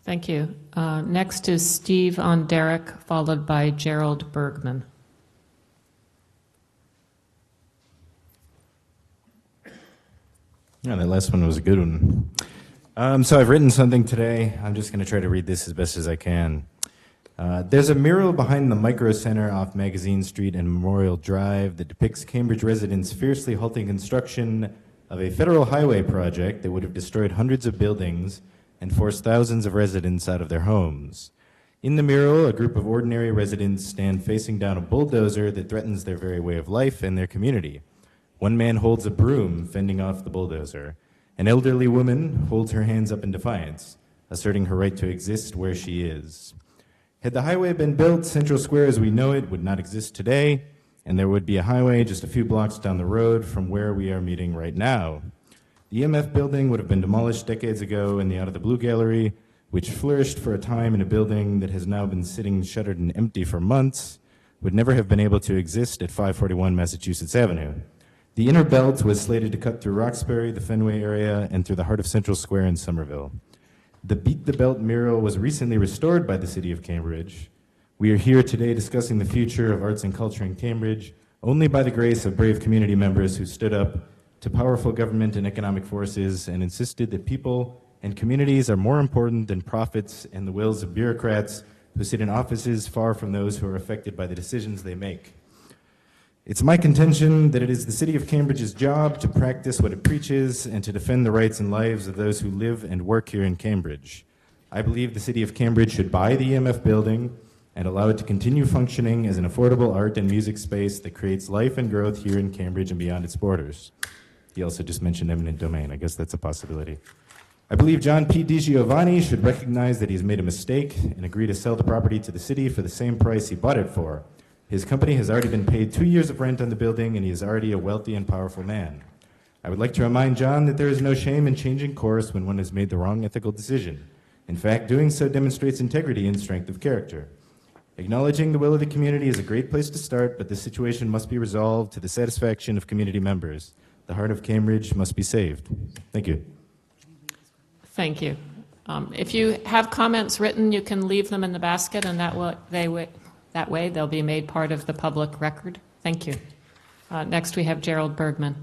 Thank you. Next is Steve Onderick, followed by Gerald Bergman. Yeah, that last one was a good one. So I've written something today. I'm just going to try to read this as best as I can. There's a mural behind the Micro Center off Magazine Street and Memorial Drive that depicts Cambridge residents fiercely halting construction of a federal highway project that would have destroyed hundreds of buildings and forced thousands of residents out of their homes. In the mural, a group of ordinary residents stand facing down a bulldozer that threatens their very way of life and their community. One man holds a broom, fending off the bulldozer. An elderly woman holds her hands up in defiance, asserting her right to exist where she is. Had the highway been built, Central Square as we know it would not exist today, and there would be a highway just a few blocks down the road from where we are meeting right now. The EMF building would have been demolished decades ago, and the Out of the Blue Gallery, which flourished for a time in a building that has now been sitting shuttered and empty for months, would never have been able to exist at 541 Massachusetts Avenue. The inner belt was slated to cut through Roxbury, the Fenway area, and through the heart of Central Square in Somerville. The Beat the Belt mural was recently restored by the city of Cambridge. We are here today discussing the future of arts and culture in Cambridge only by the grace of brave community members who stood up to powerful government and economic forces and insisted that people and communities are more important than profits and the wills of bureaucrats who sit in offices far from those who are affected by the decisions they make. It's my contention that it is the city of Cambridge's job to practice what it preaches and to defend the rights and lives of those who live and work here in Cambridge. I believe the city of Cambridge should buy the EMF building and allow it to continue functioning as an affordable art and music space that creates life and growth here in Cambridge and beyond its borders. He also just mentioned eminent domain. I guess that's a possibility. I believe John P. DiGiovanni should recognize that he's made a mistake and agree to sell the property to the city for the same price he bought it for. His company has already been paid 2 years of rent on the building, and he is already a wealthy and powerful man. I would like to remind John that there is no shame in changing course when one has made the wrong ethical decision. In fact, doing so demonstrates integrity and strength of character. Acknowledging the will of the community is a great place to start, but this situation must be resolved to the satisfaction of community members. The heart of Cambridge must be saved. Thank you. Thank you. If you have comments written, you can leave them in the basket, and that way they'll be made part of the public record. Thank you. Next, we have Gerald Bergman.